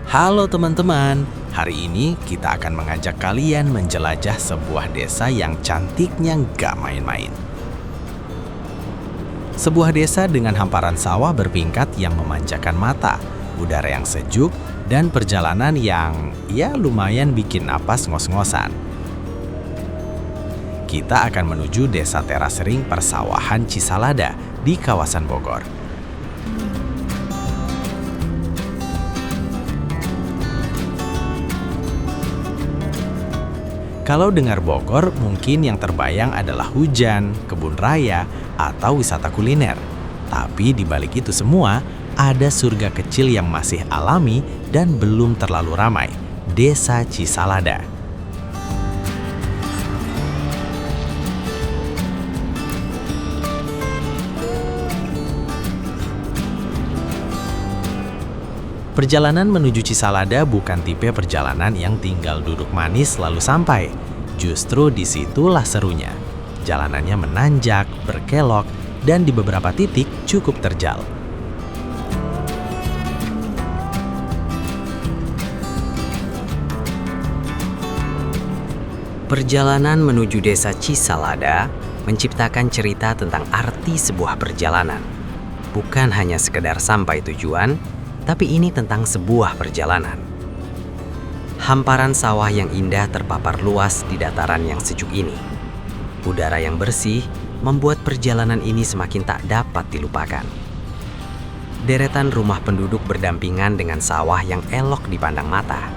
Halo teman-teman, hari ini kita akan mengajak kalian menjelajah sebuah desa yang cantiknya gak main-main. Sebuah desa dengan hamparan sawah berpingkat yang memanjakan mata, udara yang sejuk, dan perjalanan yang lumayan bikin napas ngos-ngosan. Kita akan menuju desa terasering persawahan Cisalada di kawasan Bogor. Kalau dengar Bogor, mungkin yang terbayang adalah hujan, kebun raya, atau wisata kuliner. Tapi di balik itu semua, ada surga kecil yang masih alami dan belum terlalu ramai, Desa Cisalada. Perjalanan menuju Cisalada bukan tipe perjalanan yang tinggal duduk manis lalu sampai. Justru disitulah serunya. Jalanannya menanjak, berkelok, dan di beberapa titik cukup terjal. Perjalanan menuju desa Cisalada menciptakan cerita tentang arti sebuah perjalanan. Bukan hanya sekedar sampai tujuan, tapi ini tentang sebuah perjalanan. Hamparan sawah yang indah terpapar luas di dataran yang sejuk ini. Udara yang bersih membuat perjalanan ini semakin tak dapat dilupakan. Deretan rumah penduduk berdampingan dengan sawah yang elok dipandang mata.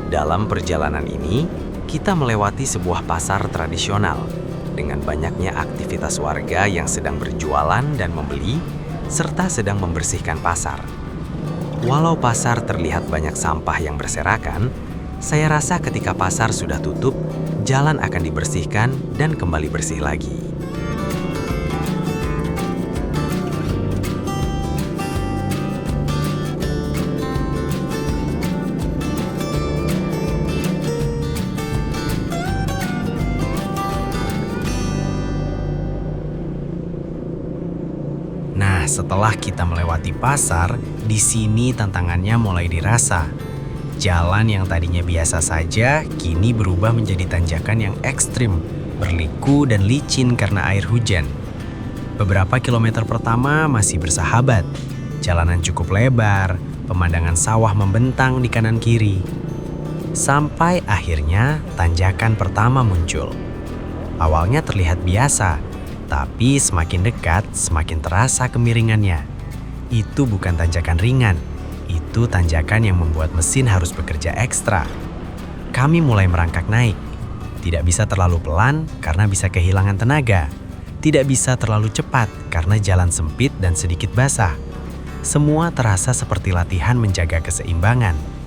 Dalam perjalanan ini, kita melewati sebuah pasar tradisional dengan banyaknya aktivitas warga yang sedang berjualan dan membeli, serta sedang membersihkan pasar. Walau pasar terlihat banyak sampah yang berserakan, saya rasa ketika pasar sudah tutup, jalan akan dibersihkan dan kembali bersih lagi. Nah, setelah kita melewati pasar, di sini tantangannya mulai dirasa. Jalan yang tadinya biasa saja, kini berubah menjadi tanjakan yang ekstrim, berliku dan licin karena air hujan. Beberapa kilometer pertama masih bersahabat. Jalanan cukup lebar, pemandangan sawah membentang di kanan kiri. Sampai akhirnya tanjakan pertama muncul. Awalnya terlihat biasa, tapi semakin dekat, semakin terasa kemiringannya. Itu bukan tanjakan ringan, itu tanjakan yang membuat mesin harus bekerja ekstra. Kami mulai merangkak naik. Tidak bisa terlalu pelan karena bisa kehilangan tenaga. Tidak bisa terlalu cepat karena jalan sempit dan sedikit basah. Semua terasa seperti latihan menjaga keseimbangan.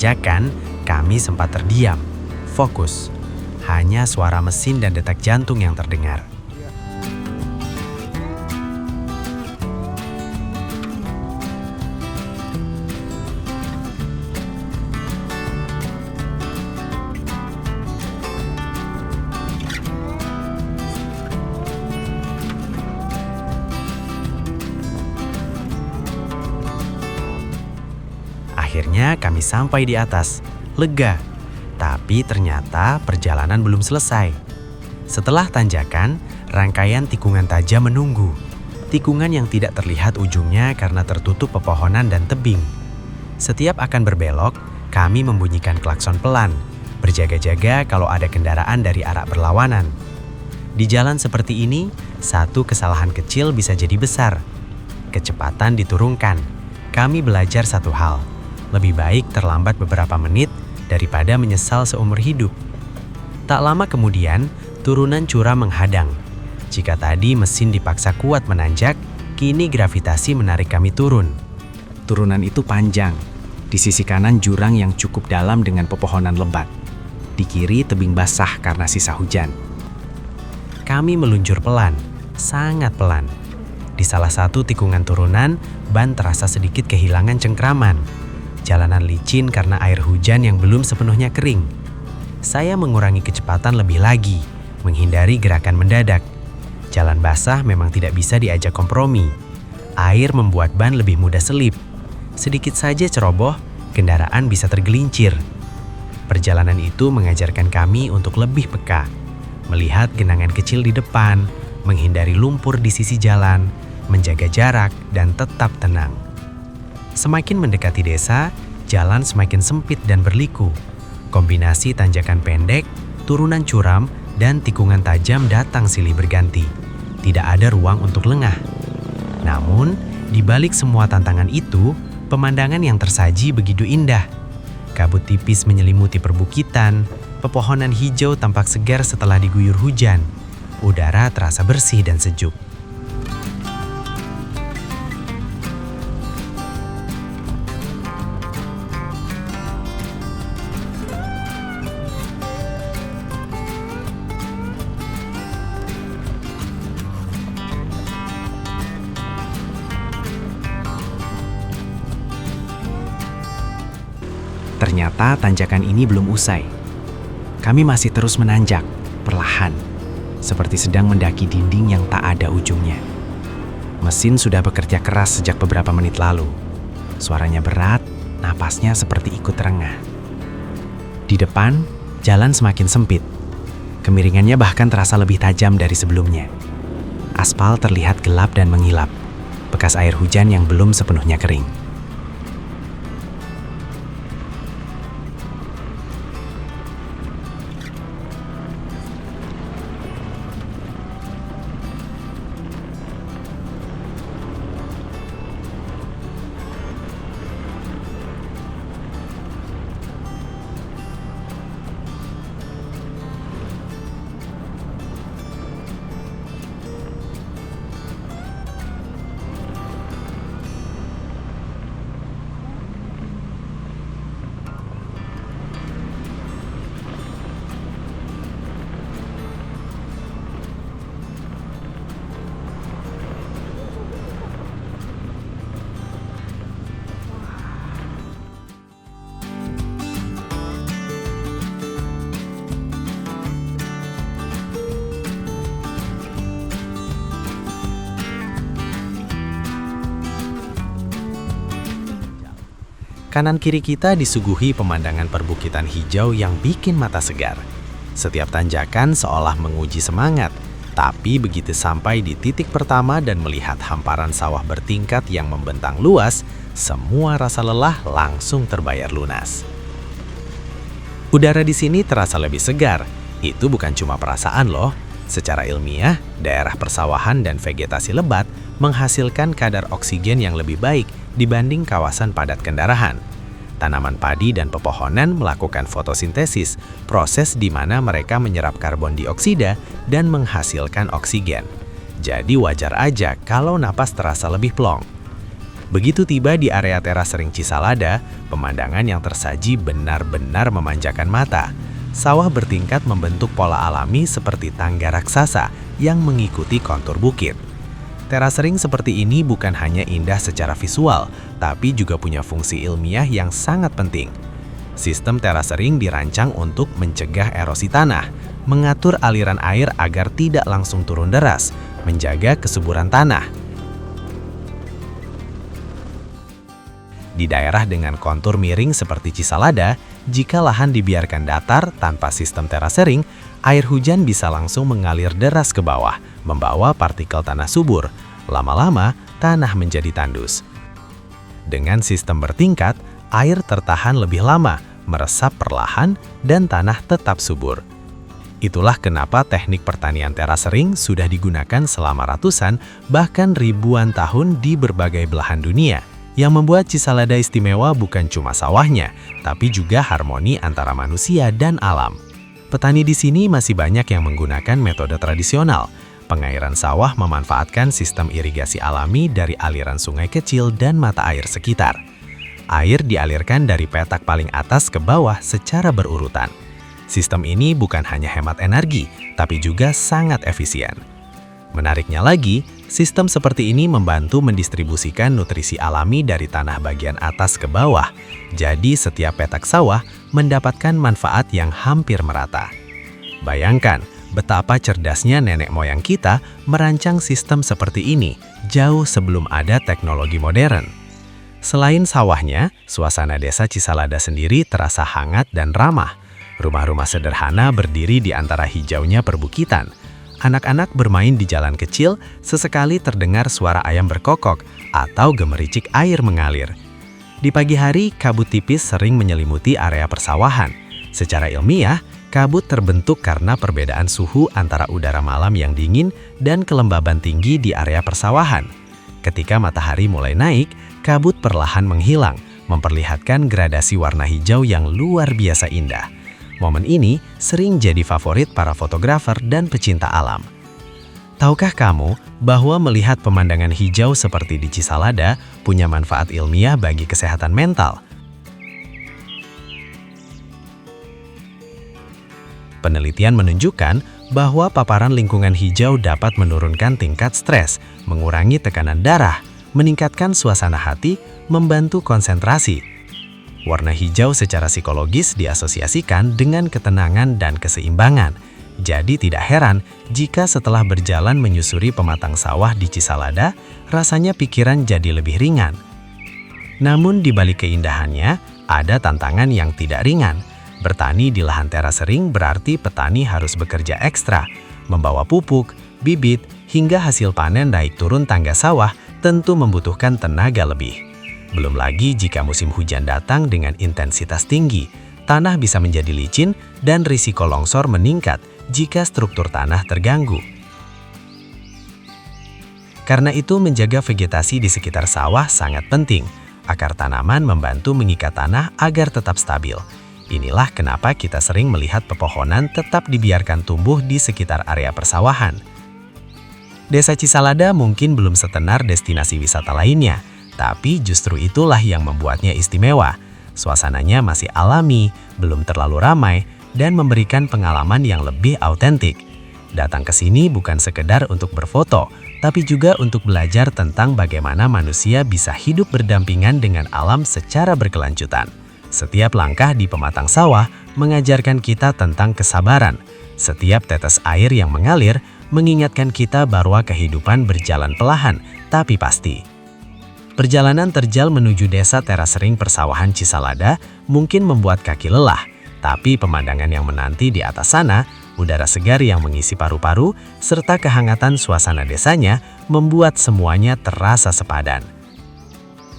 tanjakan, kami sempat terdiam, fokus. Hanya suara mesin dan detak jantung yang terdengar. Akhirnya kami sampai di atas, lega. Tapi ternyata perjalanan belum selesai. Setelah tanjakan, rangkaian tikungan tajam menunggu. Tikungan yang tidak terlihat ujungnya karena tertutup pepohonan dan tebing. Setiap akan berbelok, kami membunyikan klakson pelan, berjaga-jaga kalau ada kendaraan dari arah berlawanan. Di jalan seperti ini, satu kesalahan kecil bisa jadi besar. Kecepatan diturunkan. Kami belajar satu hal. Lebih baik terlambat beberapa menit daripada menyesal seumur hidup. Tak lama kemudian, turunan curam menghadang. Jika tadi mesin dipaksa kuat menanjak, kini gravitasi menarik kami turun. Turunan itu panjang. Di sisi kanan jurang yang cukup dalam dengan pepohonan lebat. Di kiri tebing basah karena sisa hujan. Kami meluncur pelan, sangat pelan. Di salah satu tikungan turunan, ban terasa sedikit kehilangan cengkraman. Jalanan licin karena air hujan yang belum sepenuhnya kering. Saya mengurangi kecepatan lebih lagi, menghindari gerakan mendadak. Jalan basah memang tidak bisa diajak kompromi. Air membuat ban lebih mudah selip. Sedikit saja ceroboh, kendaraan bisa tergelincir. Perjalanan itu mengajarkan kami untuk lebih peka, melihat genangan kecil di depan, menghindari lumpur di sisi jalan, menjaga jarak, dan tetap tenang. Semakin mendekati desa, jalan semakin sempit dan berliku. Kombinasi tanjakan pendek, turunan curam, dan tikungan tajam datang silih berganti. Tidak ada ruang untuk lengah. Namun, di balik semua tantangan itu, pemandangan yang tersaji begitu indah. Kabut tipis menyelimuti perbukitan, pepohonan hijau tampak segar setelah diguyur hujan. Udara terasa bersih dan sejuk. Ternyata tanjakan ini belum usai. Kami masih terus menanjak, perlahan, seperti sedang mendaki dinding yang tak ada ujungnya. Mesin sudah bekerja keras sejak beberapa menit lalu. Suaranya berat, napasnya seperti ikut terengah. Di depan, jalan semakin sempit. Kemiringannya bahkan terasa lebih tajam dari sebelumnya. Aspal terlihat gelap dan mengilap, bekas air hujan yang belum sepenuhnya kering. Kanan kiri kita disuguhi pemandangan perbukitan hijau yang bikin mata segar. Setiap tanjakan seolah menguji semangat, tapi begitu sampai di titik pertama dan melihat hamparan sawah bertingkat yang membentang luas, semua rasa lelah langsung terbayar lunas. Udara di sini terasa lebih segar. Itu bukan cuma perasaan loh. Secara ilmiah, daerah persawahan dan vegetasi lebat menghasilkan kadar oksigen yang lebih baik dibanding kawasan padat kendaraan. Tanaman padi dan pepohonan melakukan fotosintesis, proses di mana mereka menyerap karbon dioksida dan menghasilkan oksigen. Jadi wajar aja kalau napas terasa lebih plong. Begitu tiba di area teras ring Cisalada, pemandangan yang tersaji benar-benar memanjakan mata. Sawah bertingkat membentuk pola alami seperti tangga raksasa yang mengikuti kontur bukit. Teras ring seperti ini bukan hanya indah secara visual, tapi juga punya fungsi ilmiah yang sangat penting. Sistem teras ring dirancang untuk mencegah erosi tanah, mengatur aliran air agar tidak langsung turun deras, menjaga kesuburan tanah. Di daerah dengan kontur miring seperti Cisalada, jika lahan dibiarkan datar tanpa sistem teras ring, air hujan bisa langsung mengalir deras ke bawah, membawa partikel tanah subur. Lama-lama, tanah menjadi tandus. Dengan sistem bertingkat, air tertahan lebih lama, meresap perlahan, dan tanah tetap subur. Itulah kenapa teknik pertanian teras ring sudah digunakan selama ratusan, bahkan ribuan tahun di berbagai belahan dunia. Yang membuat Cisalada istimewa bukan cuma sawahnya, tapi juga harmoni antara manusia dan alam. Petani di sini masih banyak yang menggunakan metode tradisional. Pengairan sawah memanfaatkan sistem irigasi alami dari aliran sungai kecil dan mata air sekitar. Air dialirkan dari petak paling atas ke bawah secara berurutan. Sistem ini bukan hanya hemat energi, tapi juga sangat efisien. Menariknya lagi, sistem seperti ini membantu mendistribusikan nutrisi alami dari tanah bagian atas ke bawah. Jadi setiap petak sawah mendapatkan manfaat yang hampir merata. Bayangkan, betapa cerdasnya nenek moyang kita merancang sistem seperti ini jauh sebelum ada teknologi modern. Selain sawahnya, suasana desa Cisalada sendiri terasa hangat dan ramah. Rumah-rumah sederhana berdiri di antara hijaunya perbukitan. Anak-anak bermain di jalan kecil, sesekali terdengar suara ayam berkokok atau gemericik air mengalir. Di pagi hari, kabut tipis sering menyelimuti area persawahan. Secara ilmiah, kabut terbentuk karena perbedaan suhu antara udara malam yang dingin dan kelembaban tinggi di area persawahan. Ketika matahari mulai naik, kabut perlahan menghilang, memperlihatkan gradasi warna hijau yang luar biasa indah. Momen ini sering jadi favorit para fotografer dan pecinta alam. Tahukah kamu bahwa melihat pemandangan hijau seperti di Cisalada punya manfaat ilmiah bagi kesehatan mental? Penelitian menunjukkan bahwa paparan lingkungan hijau dapat menurunkan tingkat stres, mengurangi tekanan darah, meningkatkan suasana hati, membantu konsentrasi. Warna hijau secara psikologis diasosiasikan dengan ketenangan dan keseimbangan. Jadi tidak heran jika setelah berjalan menyusuri pematang sawah di Cisalada, rasanya pikiran jadi lebih ringan. Namun di balik keindahannya, ada tantangan yang tidak ringan. Bertani di lahan teras ring berarti petani harus bekerja ekstra, membawa pupuk, bibit, hingga hasil panen naik turun tangga sawah tentu membutuhkan tenaga lebih. Belum lagi jika musim hujan datang dengan intensitas tinggi, tanah bisa menjadi licin dan risiko longsor meningkat jika struktur tanah terganggu. Karena itu menjaga vegetasi di sekitar sawah sangat penting. Akar tanaman membantu mengikat tanah agar tetap stabil. Inilah kenapa kita sering melihat pepohonan tetap dibiarkan tumbuh di sekitar area persawahan. Desa Cisalada mungkin belum setenar destinasi wisata lainnya, tapi justru itulah yang membuatnya istimewa. Suasananya masih alami, belum terlalu ramai, dan memberikan pengalaman yang lebih autentik. Datang ke sini bukan sekedar untuk berfoto, tapi juga untuk belajar tentang bagaimana manusia bisa hidup berdampingan dengan alam secara berkelanjutan. Setiap langkah di pematang sawah mengajarkan kita tentang kesabaran. Setiap tetes air yang mengalir mengingatkan kita bahwa kehidupan berjalan perlahan, tapi pasti. Perjalanan terjal menuju desa teras ring persawahan Cisalada mungkin membuat kaki lelah, tapi pemandangan yang menanti di atas sana, udara segar yang mengisi paru-paru, serta kehangatan suasana desanya membuat semuanya terasa sepadan.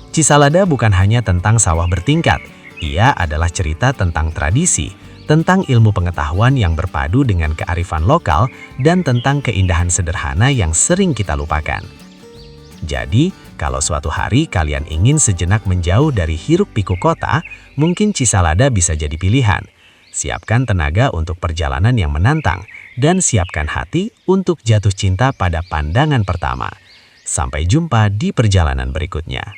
Cisalada bukan hanya tentang sawah bertingkat, ia adalah cerita tentang tradisi, tentang ilmu pengetahuan yang berpadu dengan kearifan lokal, dan tentang keindahan sederhana yang sering kita lupakan. Jadi, kalau suatu hari kalian ingin sejenak menjauh dari hiruk-pikuk kota, mungkin Cisalada bisa jadi pilihan. Siapkan tenaga untuk perjalanan yang menantang, dan siapkan hati untuk jatuh cinta pada pandangan pertama. Sampai jumpa di perjalanan berikutnya.